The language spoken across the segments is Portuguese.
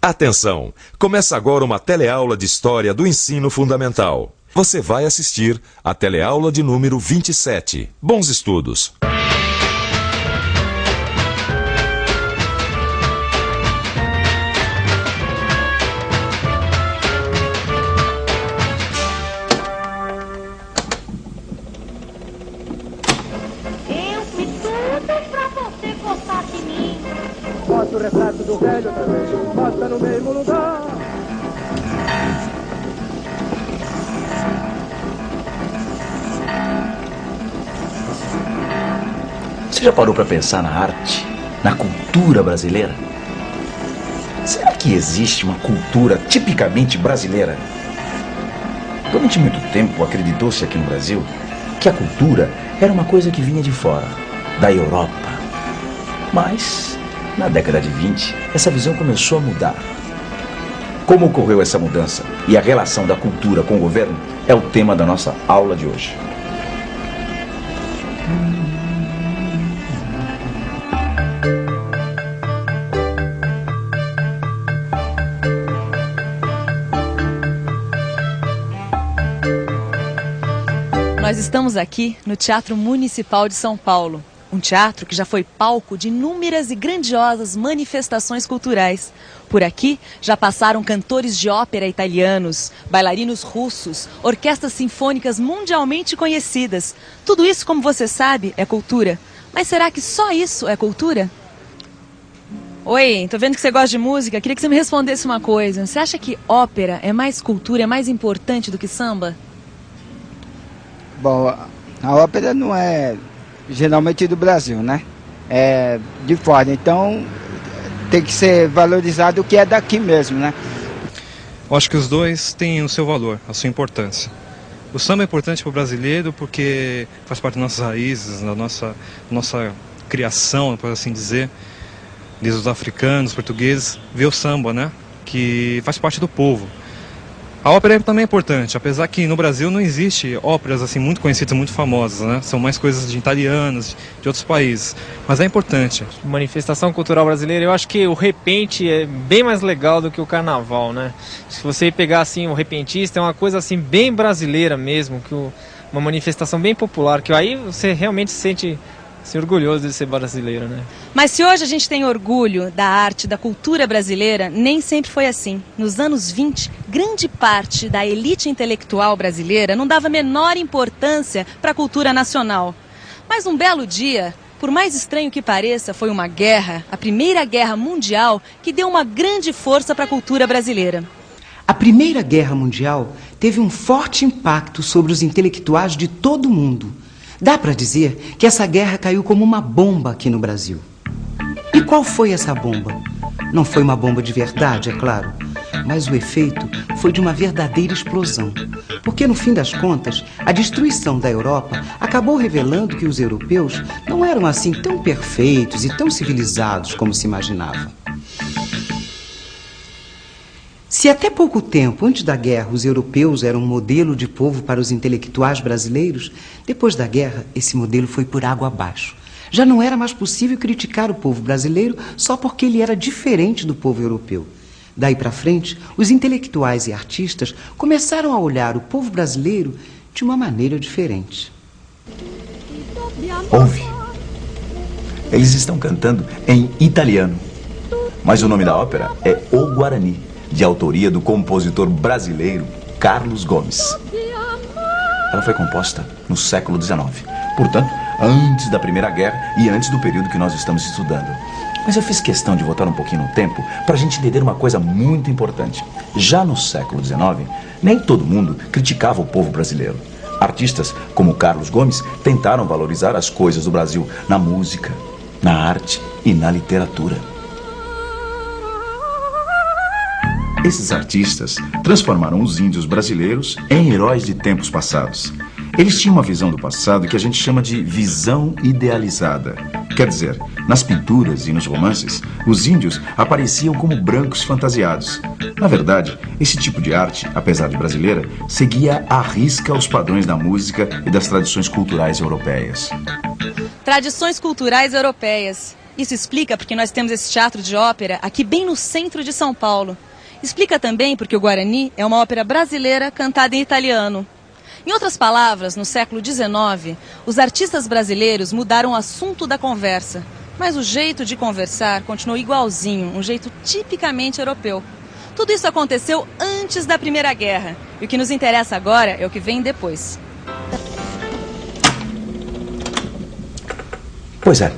Atenção! Começa agora uma teleaula de História do Ensino Fundamental. Você vai assistir a teleaula de número 27. Bons estudos! Eu fiz tudo pra você gostar de mim. Bota o retrato do velho outra vez, bota no mesmo lugar. Você já parou para pensar na arte, na cultura brasileira? Será que existe uma cultura tipicamente brasileira? Durante muito tempo acreditou-se aqui no Brasil que a cultura era uma coisa que vinha de fora, da Europa. Mas, na década de 20, essa visão começou a mudar. Como ocorreu essa mudança e a relação da cultura com o governo é o tema da nossa aula de hoje. Nós estamos aqui no Teatro Municipal de São Paulo, um teatro que já foi palco de inúmeras e grandiosas manifestações culturais. Por aqui já passaram cantores de ópera italianos, bailarinos russos, orquestras sinfônicas mundialmente conhecidas. Tudo isso, como você sabe, é cultura. Mas será que só isso é cultura? Oi, tô vendo que você gosta de música, queria que você me respondesse uma coisa. Você acha que ópera é mais cultura, é mais importante do que samba? Bom, a ópera não é geralmente do Brasil, né? É de fora, então tem que ser valorizado o que é daqui mesmo, né? Eu acho que os dois têm o seu valor, a sua importância. O samba é importante para o brasileiro porque faz parte das nossas raízes, da nossa criação, por assim dizer. Desde os africanos, portugueses, vê o samba, né? Que faz parte do povo. A ópera também é importante, apesar que no Brasil não existe óperas assim muito conhecidas, muito famosas, né? São mais coisas de italianos, de outros países, mas é importante. Manifestação cultural brasileira, eu acho que o repente é bem mais legal do que o carnaval, né? Se você pegar assim o repentista, é uma coisa assim bem brasileira mesmo, uma manifestação bem popular, que aí você realmente se sente orgulhoso de ser brasileiro, né? Mas se hoje a gente tem orgulho da arte, da cultura brasileira, nem sempre foi assim. Nos anos 20, grande parte da elite intelectual brasileira não dava a menor importância para a cultura nacional. Mas um belo dia, por mais estranho que pareça, foi uma guerra, a Primeira Guerra Mundial, que deu uma grande força para a cultura brasileira. A Primeira Guerra Mundial teve um forte impacto sobre os intelectuais de todo o mundo. Dá para dizer que essa guerra caiu como uma bomba aqui no Brasil. E qual foi essa bomba? Não foi uma bomba de verdade, é claro, mas o efeito foi de uma verdadeira explosão. Porque, no fim das contas, a destruição da Europa acabou revelando que os europeus não eram assim tão perfeitos e tão civilizados como se imaginava. Se até pouco tempo, antes da guerra, os europeus eram um modelo de povo para os intelectuais brasileiros, depois da guerra, esse modelo foi por água abaixo. Já não era mais possível criticar o povo brasileiro só porque ele era diferente do povo europeu. Daí para frente, os intelectuais e artistas começaram a olhar o povo brasileiro de uma maneira diferente. Ouve. Eles estão cantando em italiano, mas o nome da ópera é O Guarani, de autoria do compositor brasileiro Carlos Gomes. Ela foi composta no século XIX, portanto, antes da Primeira Guerra e antes do período que nós estamos estudando. Mas eu fiz questão de voltar um pouquinho no tempo para a gente entender uma coisa muito importante. Já no século XIX, nem todo mundo criticava o povo brasileiro. Artistas como Carlos Gomes tentaram valorizar as coisas do Brasil na música, na arte e na literatura. Esses artistas transformaram os índios brasileiros em heróis de tempos passados. Eles tinham uma visão do passado que a gente chama de visão idealizada. Quer dizer, nas pinturas e nos romances, os índios apareciam como brancos fantasiados. Na verdade, esse tipo de arte, apesar de brasileira, seguia à risca os padrões da música e das tradições culturais europeias. Tradições culturais europeias. Isso explica porque nós temos esse teatro de ópera aqui bem no centro de São Paulo. Explica também porque o Guarani é uma ópera brasileira cantada em italiano. Em outras palavras, no século XIX, os artistas brasileiros mudaram o assunto da conversa, mas o jeito de conversar continuou igualzinho, um jeito tipicamente europeu. Tudo isso aconteceu antes da Primeira Guerra, e o que nos interessa agora é o que vem depois. Pois é,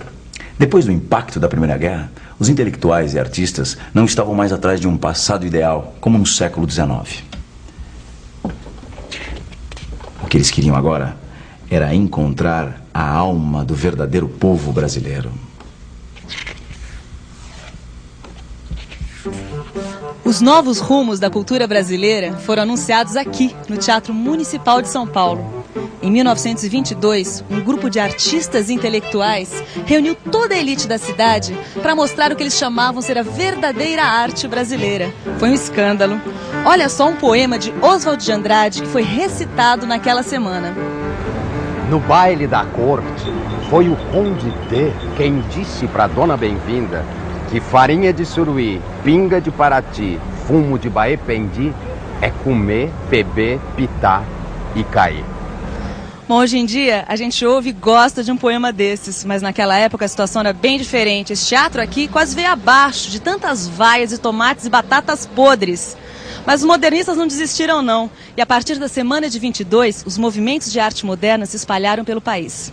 depois do impacto da Primeira Guerra, os intelectuais e artistas não estavam mais atrás de um passado ideal, como no século XIX. O que eles queriam agora era encontrar a alma do verdadeiro povo brasileiro. Os novos rumos da cultura brasileira foram anunciados aqui, no Teatro Municipal de São Paulo. Em 1922, um grupo de artistas intelectuais reuniu toda a elite da cidade para mostrar o que eles chamavam ser a verdadeira arte brasileira. Foi um escândalo. Olha só um poema de Oswald de Andrade que foi recitado naquela semana. No baile da corte, foi o Conde D quem disse pra Dona Bem-vinda que farinha de suruí, pinga de Paraty, fumo de Baependi é comer, beber, pitar e cair. Bom, hoje em dia a gente ouve e gosta de um poema desses, mas naquela época a situação era bem diferente. Esse teatro aqui quase veio abaixo de tantas vaias de tomates e batatas podres. Mas os modernistas não desistiram não, e a partir da semana de 22, os movimentos de arte moderna se espalharam pelo país.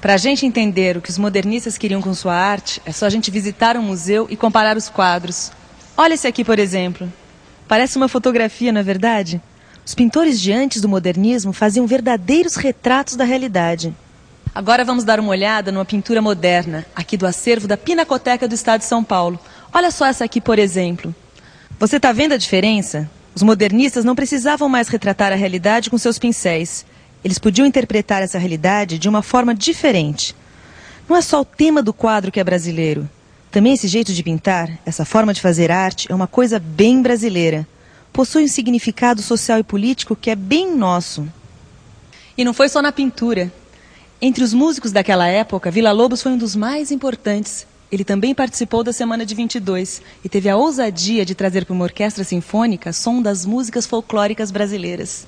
Para a gente entender o que os modernistas queriam com sua arte, é só a gente visitar um museu e comparar os quadros. Olha esse aqui, por exemplo. Parece uma fotografia, não é verdade? Os pintores de antes do modernismo faziam verdadeiros retratos da realidade. Agora vamos dar uma olhada numa pintura moderna, aqui do acervo da Pinacoteca do Estado de São Paulo. Olha só essa aqui, por exemplo. Você está vendo a diferença? Os modernistas não precisavam mais retratar a realidade com seus pincéis. Eles podiam interpretar essa realidade de uma forma diferente. Não é só o tema do quadro que é brasileiro. Também esse jeito de pintar, essa forma de fazer arte, é uma coisa bem brasileira. Possui um significado social e político que é bem nosso. E não foi só na pintura. Entre os músicos daquela época, Villa-Lobos foi um dos mais importantes. Ele também participou da Semana de 22 e teve a ousadia de trazer para uma orquestra sinfônica som das músicas folclóricas brasileiras.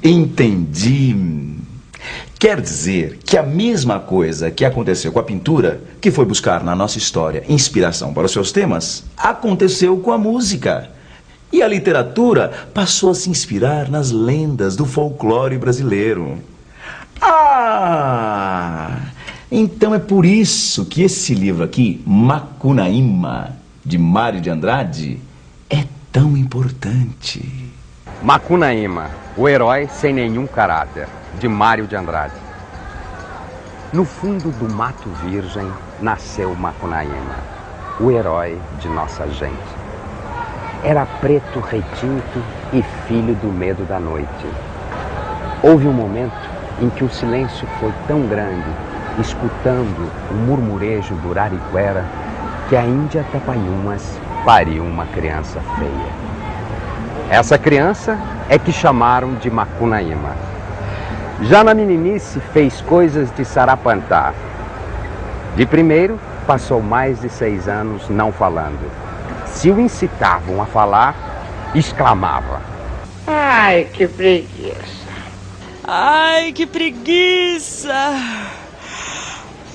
Entendi. Quer dizer que a mesma coisa que aconteceu com a pintura, que foi buscar na nossa história inspiração para os seus temas, aconteceu com a música. E a literatura passou a se inspirar nas lendas do folclore brasileiro. Ah! Então é por isso que esse livro aqui, Macunaíma, de Mário de Andrade, é tão importante. Macunaíma, o herói sem nenhum caráter, de Mário de Andrade. No fundo do mato virgem nasceu Macunaíma, o herói de nossa gente. Era preto retinto e filho do medo da noite. Houve um momento em que o silêncio foi tão grande, escutando o murmurejo do Arariquera, que a Índia Tapaiumas pariu uma criança feia. Essa criança é que chamaram de Macunaíma. Já na meninice fez coisas de sarapantá. De primeiro, passou mais de 6 anos não falando. Se o incitavam a falar, exclamava: Ai, que preguiça! Ai, que preguiça!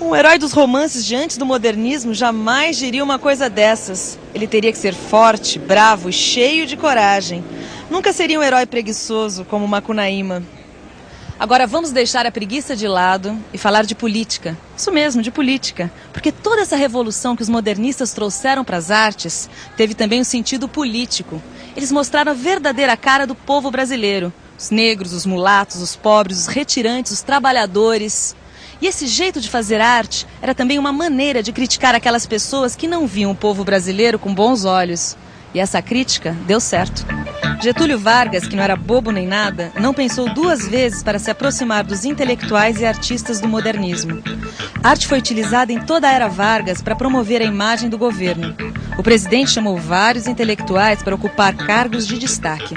Um herói dos romances de antes do modernismo jamais diria uma coisa dessas. Ele teria que ser forte, bravo e cheio de coragem. Nunca seria um herói preguiçoso como Macunaíma. Agora vamos deixar a preguiça de lado e falar de política. Isso mesmo, de política. Porque toda essa revolução que os modernistas trouxeram para as artes teve também um sentido político. Eles mostraram a verdadeira cara do povo brasileiro. Os negros, os mulatos, os pobres, os retirantes, os trabalhadores. E esse jeito de fazer arte era também uma maneira de criticar aquelas pessoas que não viam o povo brasileiro com bons olhos. E essa crítica deu certo. Getúlio Vargas, que não era bobo nem nada, não pensou duas vezes para se aproximar dos intelectuais e artistas do modernismo. A arte foi utilizada em toda a era Vargas para promover a imagem do governo. O presidente chamou vários intelectuais para ocupar cargos de destaque.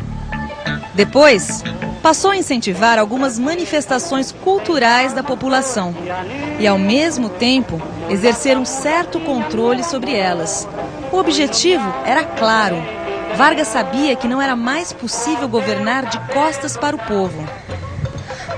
Depois, passou a incentivar algumas manifestações culturais da população e, ao mesmo tempo, exercer um certo controle sobre elas. O objetivo era claro. Vargas sabia que não era mais possível governar de costas para o povo.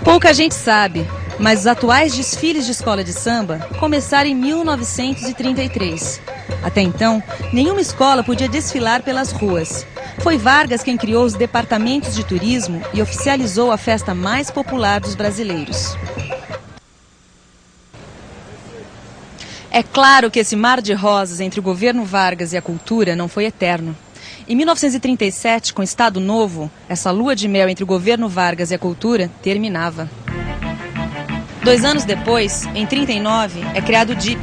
Pouca gente sabe, mas os atuais desfiles de escola de samba começaram em 1933. Até então, nenhuma escola podia desfilar pelas ruas. Foi Vargas quem criou os departamentos de turismo e oficializou a festa mais popular dos brasileiros. É claro que esse mar de rosas entre o governo Vargas e a cultura não foi eterno. Em 1937, com o Estado Novo, essa lua de mel entre o governo Vargas e a cultura terminava. 2 anos depois, em 1939, é criado o DIP,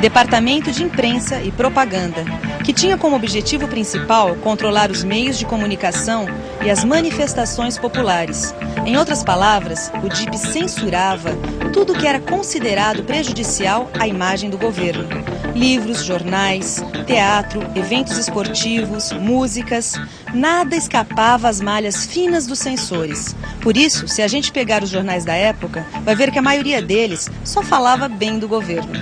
Departamento de Imprensa e Propaganda, que tinha como objetivo principal controlar os meios de comunicação e as manifestações populares. Em outras palavras, o DIP censurava tudo o que era considerado prejudicial à imagem do governo. Livros, jornais, teatro, eventos esportivos, músicas, nada escapava às malhas finas dos censores. Por isso, se a gente pegar os jornais da época, vai ver que a maioria deles só falava bem do governo.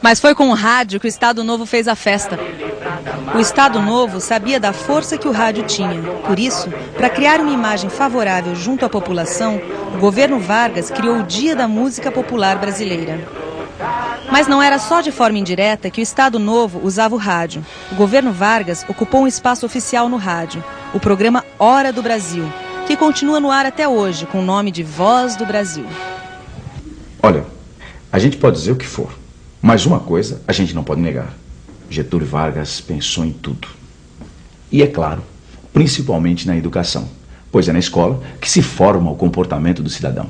Mas foi com o rádio que o Estado Novo fez a festa. O Estado Novo sabia da força que o rádio tinha. Por isso, para criar uma imagem favorável junto à população, o governo Vargas criou o Dia da Música Popular Brasileira. Mas não era só de forma indireta que o Estado Novo usava o rádio. O governo Vargas ocupou um espaço oficial no rádio, o programa Hora do Brasil, que continua no ar até hoje, com o nome de Voz do Brasil. Olha, a gente pode dizer o que for, mas uma coisa a gente não pode negar. Getúlio Vargas pensou em tudo. E é claro, principalmente na educação, pois é na escola que se forma o comportamento do cidadão.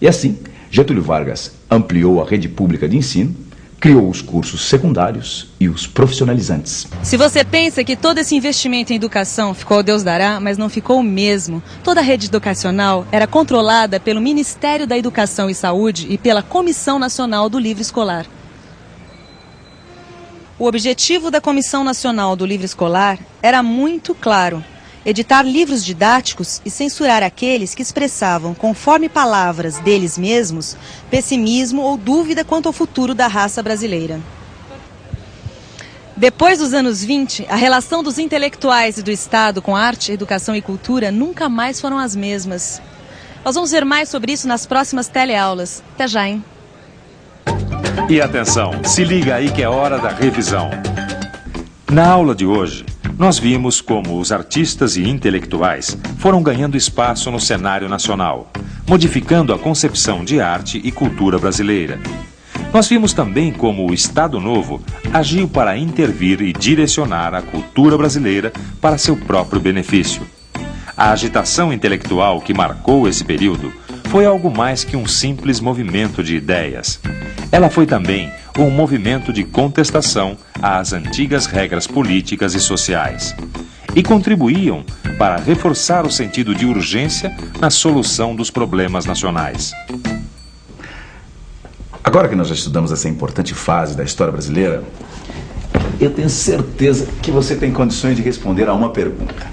E assim, Getúlio Vargas ampliou a rede pública de ensino, criou os cursos secundários e os profissionalizantes. Se você pensa que todo esse investimento em educação ficou ao Deus dará, mas não ficou mesmo. Toda a rede educacional era controlada pelo Ministério da Educação e Saúde e pela Comissão Nacional do Livro Escolar. O objetivo da Comissão Nacional do Livro Escolar era muito claro: editar livros didáticos e censurar aqueles que expressavam, conforme palavras deles mesmos, pessimismo ou dúvida quanto ao futuro da raça brasileira. Depois dos anos 20, a relação dos intelectuais e do Estado com arte, educação e cultura nunca mais foram as mesmas. Nós vamos ver mais sobre isso nas próximas teleaulas. Até já, hein? E atenção, se liga aí que é hora da revisão. Na aula de hoje, nós vimos como os artistas e intelectuais foram ganhando espaço no cenário nacional, modificando a concepção de arte e cultura brasileira. Nós vimos também como o Estado Novo agiu para intervir e direcionar a cultura brasileira para seu próprio benefício. A agitação intelectual que marcou esse período foi algo mais que um simples movimento de ideias. Ela foi também um movimento de contestação às antigas regras políticas e sociais. E contribuíam para reforçar o sentido de urgência na solução dos problemas nacionais. Agora que nós já estudamos essa importante fase da história brasileira, eu tenho certeza que você tem condições de responder a uma pergunta.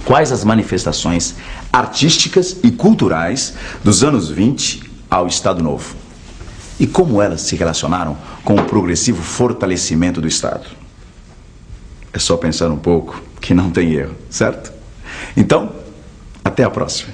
Quais as manifestações artísticas e culturais dos anos 20 ao Estado Novo? E como elas se relacionaram com o progressivo fortalecimento do Estado? É só pensar um pouco que não tem erro, certo? Então, até a próxima.